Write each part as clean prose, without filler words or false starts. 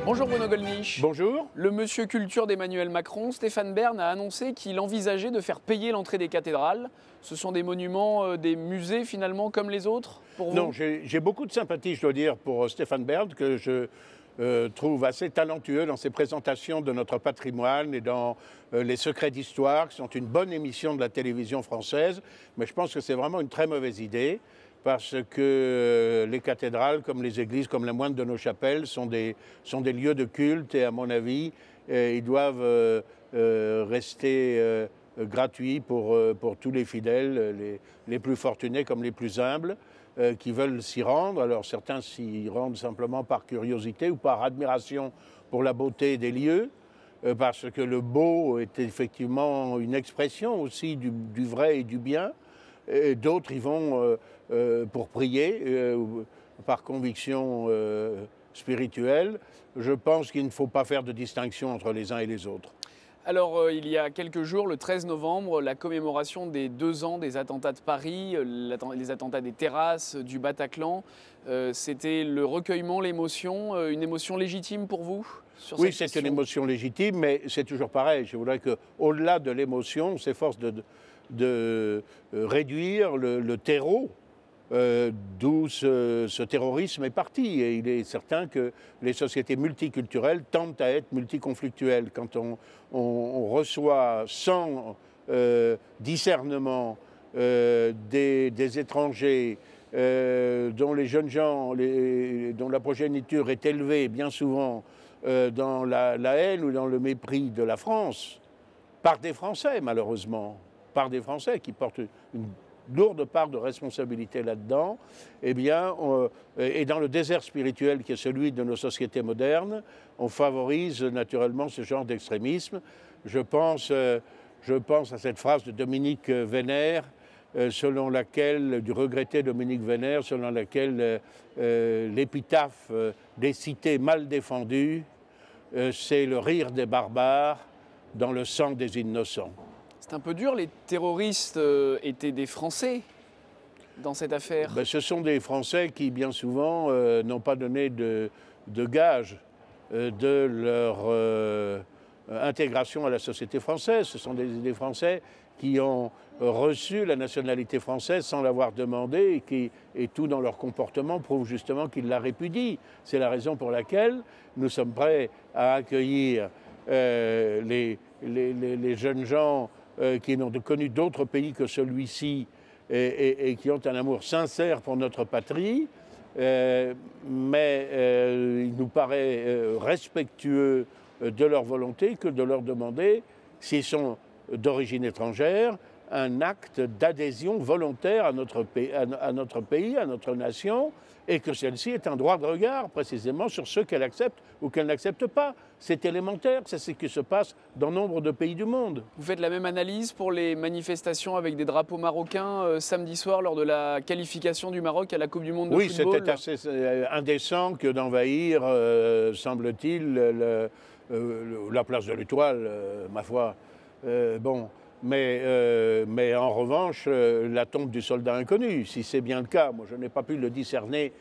Bonjour Bruno Gollnisch. Bonjour. Le monsieur culture d'Emmanuel Macron, Stéphane Bern, a annoncé qu'il envisageait de faire payer l'entrée des cathédrales. Ce sont des monuments, des musées finalement comme les autres pour vous? Non, j'ai beaucoup de sympathie, je dois dire, pour Stéphane Bern, que je trouve assez talentueux dans ses présentations de notre patrimoine et dans les secrets d'histoire, qui sont une bonne émission de la télévision française. Mais je pense que c'est vraiment une très mauvaise idée, parce que les cathédrales, comme les églises, comme la moindre de nos chapelles, sont des lieux de culte et, à mon avis, ils doivent rester gratuits pour tous les fidèles, les plus fortunés comme les plus humbles, qui veulent s'y rendre. Alors certains s'y rendent simplement par curiosité ou par admiration pour la beauté des lieux, parce que le beau est effectivement une expression aussi du vrai et du bien. D'autres y vont pour prier, par conviction spirituelle. Je pense qu'il ne faut pas faire de distinction entre les uns et les autres. Alors, il y a quelques jours, le 13 novembre, la commémoration des 2 ans des attentats de Paris, les attentats des terrasses, du Bataclan, c'était le recueillement, l'émotion, une émotion légitime pour vous sur Oui, cette c'est question? une émotion légitime, mais c'est toujours pareil. Je voudrais qu'au-delà de l'émotion, on s'efforce de réduire le terreau d'où ce terrorisme est parti. Et il est certain que les sociétés multiculturelles tendent à être multiconflictuelles. Quand on reçoit sans discernement des étrangers dont les jeunes gens, dont la progéniture est élevée bien souvent dans la haine ou dans le mépris de la France, par des Français malheureusement, par des Français qui portent une lourde part de responsabilité là-dedans, eh bien, et dans le désert spirituel qui est celui de nos sociétés modernes, on favorise naturellement ce genre d'extrémisme. Je pense à cette phrase de Dominique Vénère, selon laquelle, du regretté Dominique Vénère, selon laquelle l'épitaphe des cités mal défendues, c'est le rire des barbares dans le sang des innocents. C'est un peu dur, les terroristes étaient des Français dans cette affaire? Ben, ce sont des Français qui, bien souvent, n'ont pas donné de gage de leur intégration à la société française. Ce sont des Français qui ont reçu la nationalité française sans l'avoir demandé et tout dans leur comportement prouve justement qu'ils la répudient. C'est la raison pour laquelle nous sommes prêts à accueillir les jeunes gens qui n'ont connu d'autres pays que celui-ci et qui ont un amour sincère pour notre patrie, mais il nous paraît respectueux de leur volonté que de leur demander, s'ils sont d'origine étrangère, un acte d'adhésion volontaire à notre pays, à notre nation, et que celle-ci ait un droit de regard précisément sur ceux qu'elle accepte ou qu'elle n'accepte pas. C'est élémentaire, c'est ce qui se passe dans nombre de pays du monde. Vous faites la même analyse pour les manifestations avec des drapeaux marocains samedi soir lors de la qualification du Maroc à la Coupe du Monde de football? Oui, c'était assez indécent que d'envahir, semble-t-il, la place de l'Étoile, ma foi. Mais en revanche, la tombe du soldat inconnu, si c'est bien le cas, moi je n'ai pas pu le discerner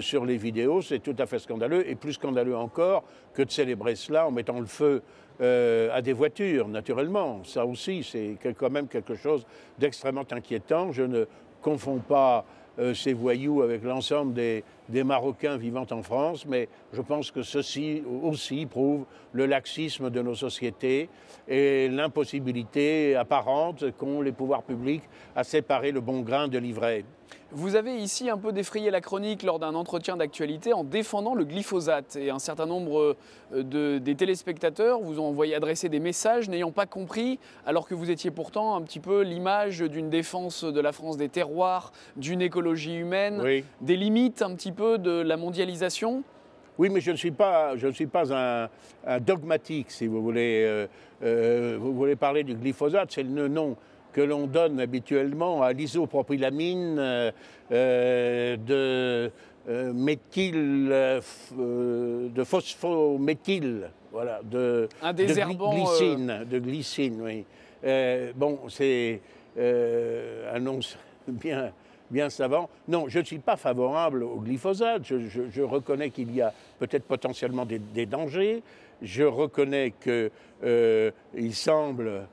sur les vidéos, c'est tout à fait scandaleux, et plus scandaleux encore que de célébrer cela en mettant le feu à des voitures, naturellement. Ça aussi, c'est quand même quelque chose d'extrêmement inquiétant. Je ne confonds pas ces voyous avec l'ensemble des Marocains vivant en France, mais je pense que ceci aussi prouve le laxisme de nos sociétés et l'impossibilité apparente qu'ont les pouvoirs publics à séparer le bon grain de l'ivraie. Vous avez ici un peu défrayé la chronique lors d'un entretien d'actualité en défendant le glyphosate. Et un certain nombre des téléspectateurs vous ont envoyé adresser des messages n'ayant pas compris, alors que vous étiez pourtant un petit peu l'image d'une défense de la France des terroirs, d'une écologie humaine, oui, des limites un petit peu de la mondialisation. Oui, mais je ne suis pas un dogmatique, si vous voulez. Vous voulez parler du glyphosate, c'est le nom que l'on donne habituellement à l'isopropylamine de phosphométhyle, voilà, de glycine, oui. Bon, c'est un nom bien bien savants. Non, je ne suis pas favorable au glyphosate. Je reconnais qu'il y a peut-être potentiellement des dangers. Je reconnais qu'il semble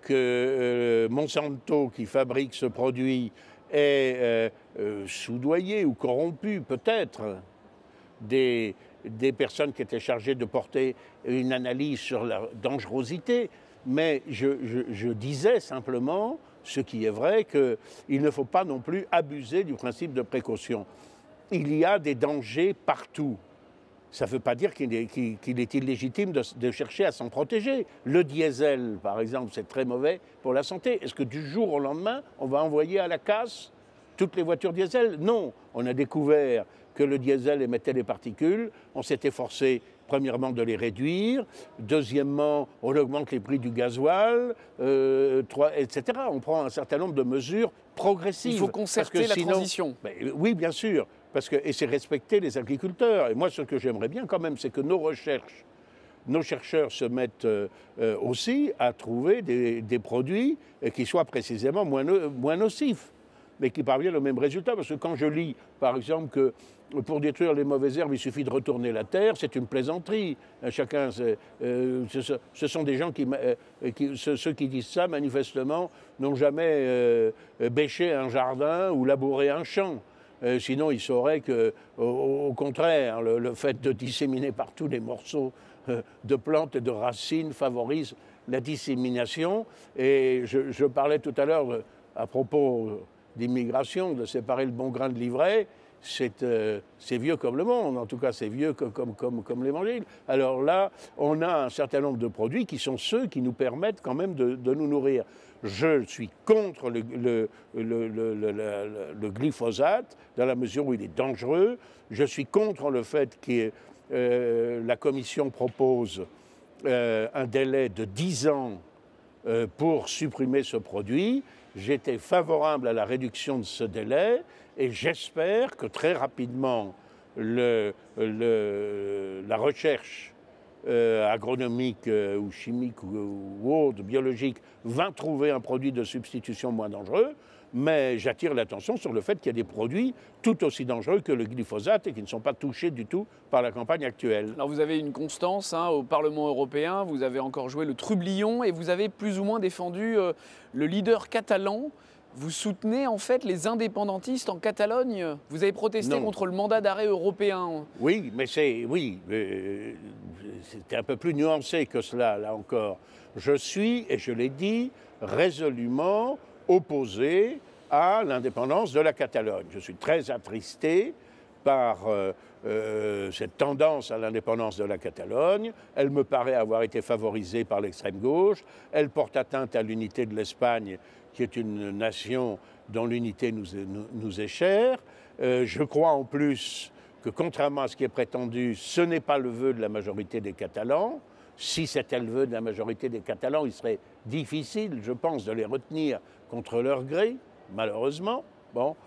que Monsanto, qui fabrique ce produit, est soudoyé ou corrompu, peut-être, des personnes qui étaient chargées de porter une analyse sur la dangerosité. Mais je disais simplement, ce qui est vrai, qu'il ne faut pas non plus abuser du principe de précaution. Il y a des dangers partout. Ça ne veut pas dire qu'il est illégitime de chercher à s'en protéger. Le diesel, par exemple, c'est très mauvais pour la santé. Est-ce que du jour au lendemain, on va envoyer à la casse toutes les voitures diesel? Non. On a découvert que le diesel émettait des particules. On s'est efforcé, premièrement, de les réduire. Deuxièmement, on augmente les prix du gasoil, etc. On prend un certain nombre de mesures progressives. Il faut concerter la transition. Oui, bien sûr. Et c'est respecter les agriculteurs. Et moi, ce que j'aimerais bien quand même, c'est que nos chercheurs se mettent aussi à trouver des produits qui soient précisément moins nocifs, mais qui parviennent au même résultat. Parce que quand je lis, par exemple, que pour détruire les mauvaises herbes, il suffit de retourner la terre, c'est une plaisanterie. Chacun, ce sont des gens ceux qui disent ça, manifestement, n'ont jamais bêché un jardin ou labouré un champ. Sinon, ils sauraient qu'au contraire, le fait de disséminer partout des morceaux de plantes et de racines favorise la dissémination. Et je parlais tout à l'heure, à propos d'immigration, de séparer le bon grain de l'ivraie. C'est vieux comme le monde, en tout cas c'est vieux comme l'Évangile. Alors là, on a un certain nombre de produits qui sont ceux qui nous permettent quand même de nous nourrir. Je suis contre le glyphosate dans la mesure où il est dangereux. Je suis contre le fait que la Commission propose un délai de 10 ans pour supprimer ce produit. J'étais favorable à la réduction de ce délai et j'espère que très rapidement la recherche agronomique ou chimique ou autre, biologique, va trouver un produit de substitution moins dangereux, mais j'attire l'attention sur le fait qu'il y a des produits tout aussi dangereux que le glyphosate et qui ne sont pas touchés du tout par la campagne actuelle. Alors vous avez une constance au Parlement européen, vous avez encore joué le trublion et vous avez plus ou moins défendu le leader catalan. Vous soutenez en fait les indépendantistes en Catalogne. Vous avez protesté contre le mandat d'arrêt européen. Oui, mais c'était un peu plus nuancé que cela, là encore. Je suis, et je l'ai dit, résolument opposé à l'indépendance de la Catalogne. Je suis très attristé par cette tendance à l'indépendance de la Catalogne. Elle me paraît avoir été favorisée par l'extrême gauche. Elle porte atteinte à l'unité de l'Espagne, qui est une nation dont l'unité nous est chère. Je crois en plus que, contrairement à ce qui est prétendu, ce n'est pas le vœu de la majorité des Catalans. Si c'était le vœu de la majorité des Catalans, il serait difficile, je pense, de les retenir contre leur gré, malheureusement. Bon.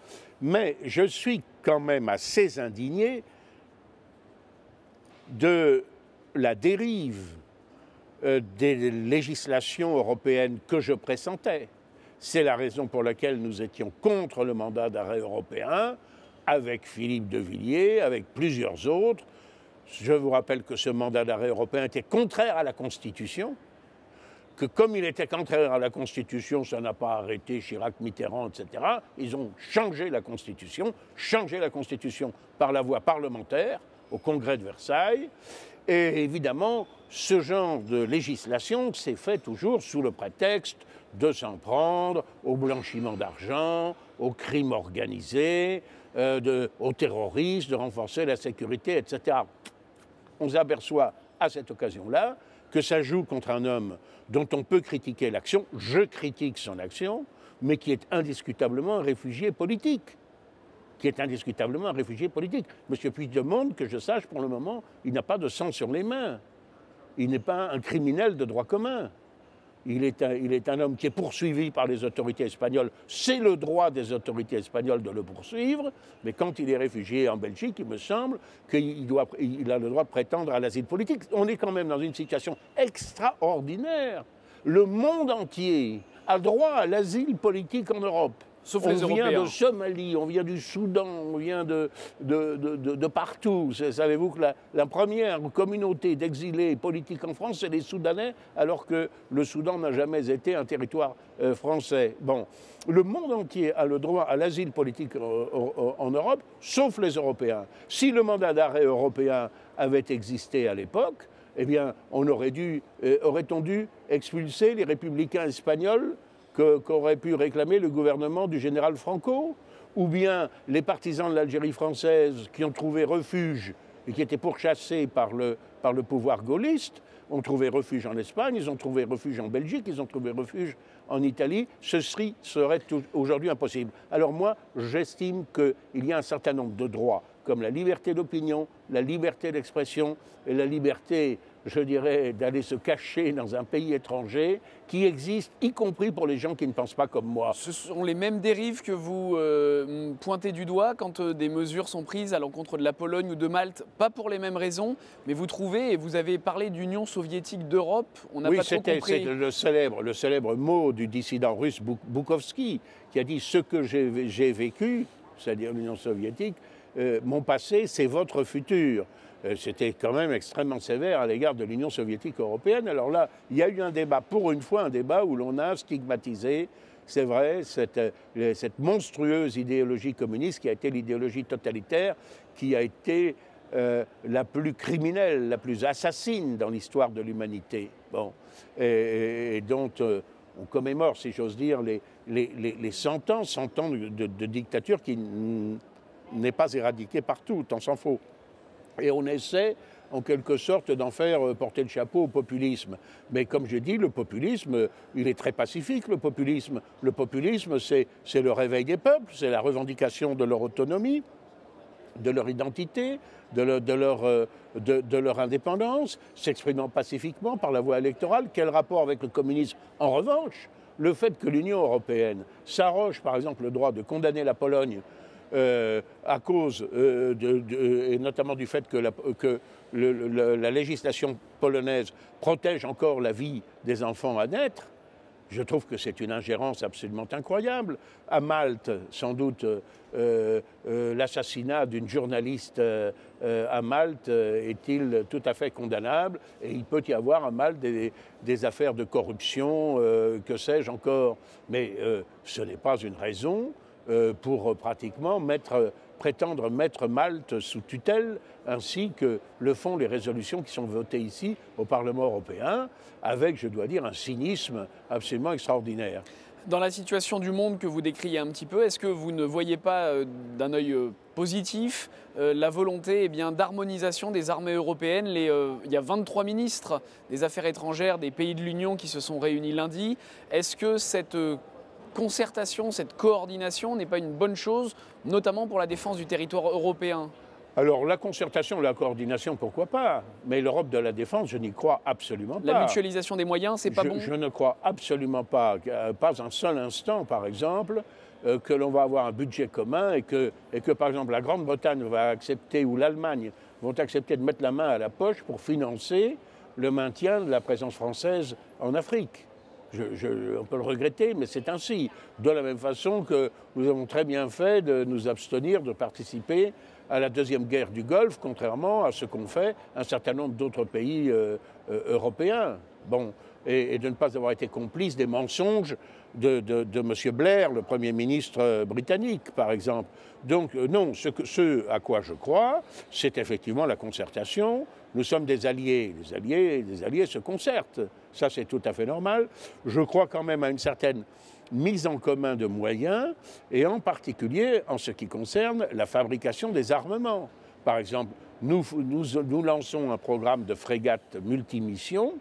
Mais je suis quand même assez indigné de la dérive des législations européennes que je pressentais. C'est la raison pour laquelle nous étions contre le mandat d'arrêt européen, avec Philippe de Villiers, avec plusieurs autres. Je vous rappelle que ce mandat d'arrêt européen était contraire à la Constitution, que comme il était contraire à la Constitution, ça n'a pas arrêté Chirac, Mitterrand, etc. Ils ont changé la Constitution par la voie parlementaire, au Congrès de Versailles. Et évidemment, ce genre de législation s'est fait toujours sous le prétexte de s'en prendre au blanchiment d'argent, au crime organisé, au terrorisme, de renforcer la sécurité, etc. On s'aperçoit à cette occasion-là que ça joue contre un homme dont on peut critiquer l'action, je critique son action, mais qui est indiscutablement un réfugié politique. Monsieur Puigdemont, que je sache pour le moment, il n'a pas de sang sur les mains. Il n'est pas un criminel de droit commun. Il est un homme qui est poursuivi par les autorités espagnoles. C'est le droit des autorités espagnoles de le poursuivre, mais quand il est réfugié en Belgique, il me semble qu'il a le droit de prétendre à l'asile politique. On est quand même dans une situation extraordinaire. Le monde entier a droit à l'asile politique en Europe. Sauf On les vient Européens. de Somalie, on vient du Soudan, on vient de partout. Savez-vous que la première communauté d'exilés politiques en France, c'est les Soudanais, alors que le Soudan n'a jamais été un territoire français. Bon, le monde entier a le droit à l'asile politique en Europe, sauf les Européens. Si le mandat d'arrêt européen avait existé à l'époque, eh bien, aurait-on dû expulser les républicains espagnols qu'aurait pu réclamer le gouvernement du général Franco, ou bien les partisans de l'Algérie française qui ont trouvé refuge et qui étaient pourchassés par le pouvoir gaulliste, ont trouvé refuge en Espagne, ils ont trouvé refuge en Belgique, ils ont trouvé refuge en Italie. Ce serait aujourd'hui impossible. Alors moi, j'estime qu'il y a un certain nombre de droits, comme la liberté d'opinion, la liberté d'expression et la liberté, je dirais, d'aller se cacher dans un pays étranger, qui existent, y compris pour les gens qui ne pensent pas comme moi. Ce sont les mêmes dérives que vous pointez du doigt quand des mesures sont prises à l'encontre de la Pologne ou de Malte, pas pour les mêmes raisons, mais vous trouvez, et vous avez parlé d'Union soviétique d'Europe, on n'a pas trop compris. Oui, c'est le célèbre mot du dissident russe Boukhovski, qui a dit « ce que j'ai vécu », c'est-à-dire l'Union soviétique, mon passé, c'est votre futur. C'était quand même extrêmement sévère à l'égard de l'Union soviétique européenne. Alors là, il y a eu un débat, pour une fois un débat où l'on a stigmatisé, c'est vrai, cette monstrueuse idéologie communiste qui a été l'idéologie totalitaire, qui a été la plus criminelle, la plus assassine dans l'histoire de l'humanité. Bon. Et dont on commémore, si j'ose dire, les 100 ans de dictature qui n'est pas éradiquée partout, tant s'en faut. Et on essaie, en quelque sorte, d'en faire porter le chapeau au populisme. Mais comme je dis, le populisme, il est très pacifique, le populisme. Le populisme, c'est le réveil des peuples, c'est la revendication de leur autonomie, de leur identité, de leur indépendance, s'exprimant pacifiquement par la voie électorale. Quel rapport avec le communisme? En revanche, le fait que l'Union européenne s'arroge, par exemple, le droit de condamner la Pologne à cause, et notamment du fait que la législation polonaise protège encore la vie des enfants à naître, je trouve que c'est une ingérence absolument incroyable. À Malte, sans doute, l'assassinat d'une journaliste à Malte est-il tout à fait condamnable, et il peut y avoir à Malte des affaires de corruption, que sais-je encore. Mais ce n'est pas une raison pour pratiquement prétendre mettre Malte sous tutelle, ainsi que le font les résolutions qui sont votées ici au Parlement européen, avec, je dois dire, un cynisme absolument extraordinaire. Dans la situation du monde que vous décriez un petit peu, est-ce que vous ne voyez pas d'un œil positif la volonté d'harmonisation des armées européennes? Il y a 23 ministres des Affaires étrangères des pays de l'Union qui se sont réunis lundi. Est-ce que cette concertation, cette coordination n'est pas une bonne chose, notamment pour la défense du territoire européen? Alors la concertation, la coordination, pourquoi pas? Mais l'Europe de la défense, je n'y crois absolument pas. La mutualisation des moyens, c'est pas bon? Je ne crois absolument pas, pas un seul instant, par exemple, que l'on va avoir un budget commun et que, par exemple, la Grande-Bretagne va accepter, ou l'Allemagne vont accepter de mettre la main à la poche pour financer le maintien de la présence française en Afrique. On peut le regretter, mais c'est ainsi. De la même façon que nous avons très bien fait de nous abstenir de participer à la deuxième guerre du Golfe, contrairement à ce qu'ont fait un certain nombre d'autres pays européens. Bon, et de ne pas avoir été complice des mensonges de M. Blair, le Premier ministre britannique, par exemple. Donc non, ce à quoi je crois, c'est effectivement la concertation. Nous sommes des alliés. Les alliés se concertent. Ça, c'est tout à fait normal. Je crois quand même à une certaine mise en commun de moyens, et en particulier en ce qui concerne la fabrication des armements. Par exemple, nous lançons un programme de frégates multimissions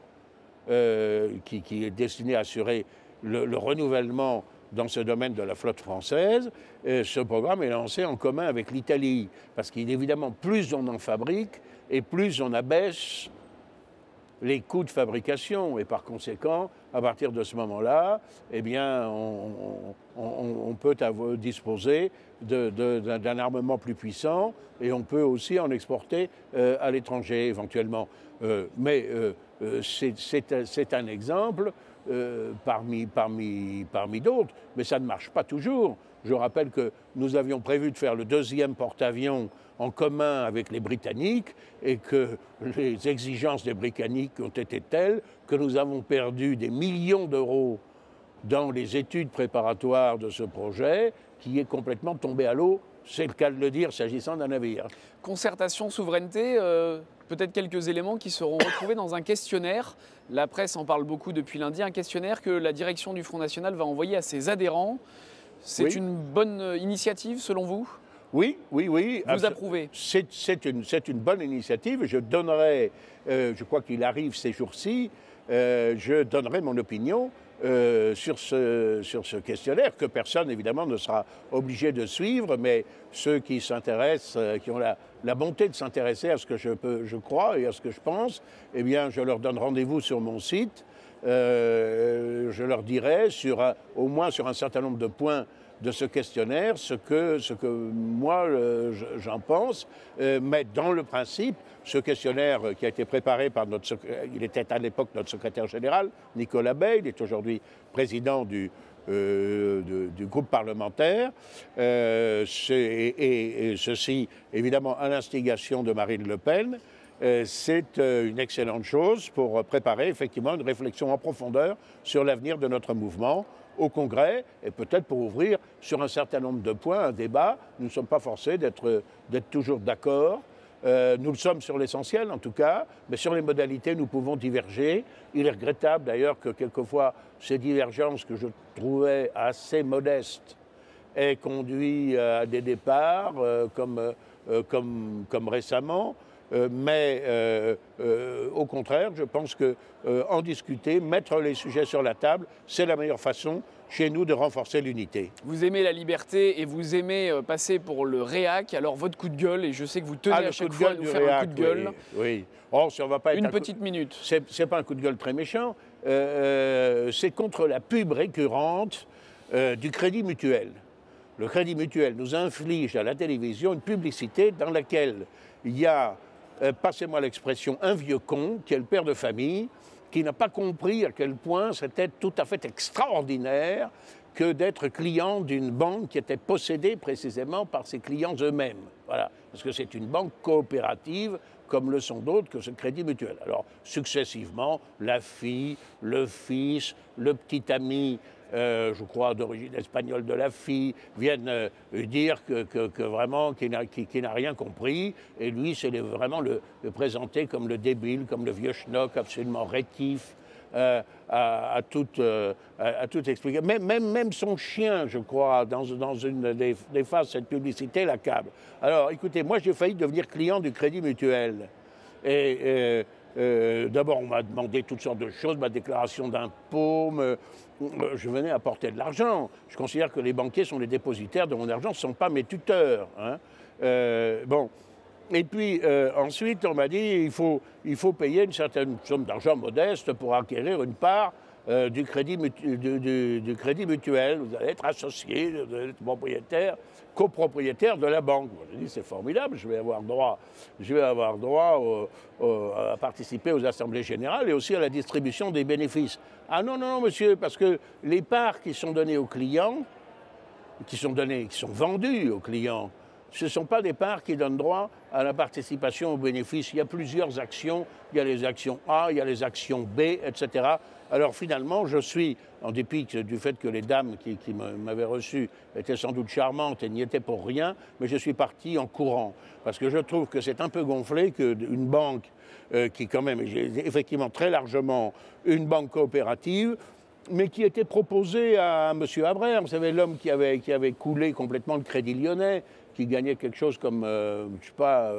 qui est destiné à assurer le renouvellement dans ce domaine de la flotte française. Ce programme est lancé en commun avec l'Italie, parce qu'évidemment, plus on en fabrique et plus on abaisse les coûts de fabrication, et par conséquent, à partir de ce moment-là, eh bien, on peut disposer d'un armement plus puissant, et on peut aussi en exporter à l'étranger éventuellement. Mais c'est un exemple parmi d'autres, mais ça ne marche pas toujours. Je rappelle que nous avions prévu de faire le deuxième porte-avions en commun avec les Britanniques et que les exigences des Britanniques ont été telles que nous avons perdu des millions d'euros dans les études préparatoires de ce projet qui est complètement tombé à l'eau, c'est le cas de le dire, s'agissant d'un navire. Concertation, souveraineté, peut-être quelques éléments qui seront retrouvés dans un questionnaire. La presse en parle beaucoup depuis lundi, un questionnaire que la direction du Front National va envoyer à ses adhérents. C'est une bonne initiative selon vous ? Oui, oui, oui. Vous approuvez ? C'est une bonne initiative. Je donnerai, je crois qu'il arrive ces jours-ci, je donnerai mon opinion sur ce questionnaire que personne, évidemment, ne sera obligé de suivre, mais ceux qui s'intéressent, qui ont la bonté de s'intéresser à ce que je crois et à ce que je pense, eh bien, je leur donne rendez-vous sur mon site. Je leur dirai, au moins sur un certain nombre de points de ce questionnaire, ce que moi j'en pense, mais dans le principe, ce questionnaire qui a été préparé par il était à l'époque notre secrétaire général, Nicolas Bay, il est aujourd'hui président du groupe parlementaire, et ceci évidemment à l'instigation de Marine Le Pen. C'est une excellente chose pour préparer effectivement une réflexion en profondeur sur l'avenir de notre mouvement au Congrès et peut-être pour ouvrir sur un certain nombre de points un débat. Nous ne sommes pas forcés d'être toujours d'accord. Nous le sommes sur l'essentiel en tout cas, mais sur les modalités nous pouvons diverger. Il est regrettable d'ailleurs que quelquefois ces divergences que je trouvais assez modestes aient conduit à des départs comme récemment. Mais au contraire, je pense qu'en discuter, mettre les sujets sur la table, c'est la meilleure façon chez nous de renforcer l'unité. Vous aimez la liberté et vous aimez passer pour le réac, alors votre coup de gueule, et je sais que vous tenez à chaque fois à nous faire un coup de gueule. Oui. Oh, ça va pas être une petite minute. C'est pas un coup de gueule très méchant, c'est contre la pub récurrente du Crédit Mutuel. Le Crédit Mutuel nous inflige à la télévision une publicité dans laquelle il y a passez-moi l'expression, un vieux con, qui est le père de famille, qui n'a pas compris à quel point c'était tout à fait extraordinaire que d'être client d'une banque qui était possédée précisément par ses clients eux-mêmes. Voilà, parce que c'est une banque coopérative, comme le sont d'autres, que ce Crédit Mutuel. Alors, successivement, la fille, le fils, le petit ami, je crois d'origine espagnole de la fille, viennent dire que vraiment qu'il n'a rien compris. Et lui, c'est vraiment le présenter comme le débile, comme le vieux schnock absolument rétif, à tout expliquer. Même son chien, je crois, dans une des phases de cette publicité, l'accable. Alors, écoutez, moi, j'ai failli devenir client du Crédit Mutuel. Et d'abord, on m'a demandé toutes sortes de choses, ma déclaration d'impôt, je venais apporter de l'argent. Je considère que les banquiers sont les dépositaires de mon argent, ce ne sont pas mes tuteurs. Hein. Bon. Et puis ensuite, on m'a dit il faut payer une certaine somme d'argent modeste pour acquérir une part du crédit mutuel. Vous allez être associé, vous allez être propriétaire, copropriétaire de la banque. J'ai dit c'est formidable, je vais avoir droit à participer aux assemblées générales et aussi à la distribution des bénéfices. Ah non, non, non, monsieur, parce que les parts qui sont données aux clients, qui sont vendues aux clients, ce ne sont pas des parts qui donnent droit à la participation aux bénéfices. Il y a plusieurs actions. Il y a les actions A, il y a les actions B, etc. Alors finalement, je suis, en dépit du fait que les dames qui m'avaient reçu étaient sans doute charmantes et n'y étaient pour rien, mais je suis parti en courant. Parce que je trouve que c'est un peu gonflé qu'une banque qui quand même est effectivement très largement une banque coopérative, mais qui était proposée à M. Habrère, vous savez, l'homme qui avait coulé complètement le Crédit Lyonnais, qui gagnait quelque chose comme, je sais pas,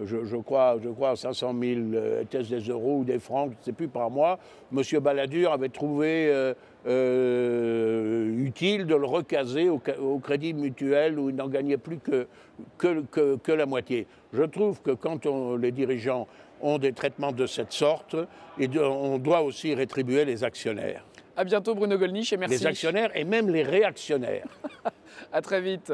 je crois 500 000 étaient des euros ou des francs, je ne sais plus, par mois. M. Balladur avait trouvé utile de le recaser au Crédit Mutuel où il n'en gagnait plus que la moitié. Je trouve que quand les dirigeants ont des traitements de cette sorte, on doit aussi rétribuer les actionnaires. À bientôt Bruno Gollnisch et merci. Les actionnaires et même les réactionnaires. À très vite.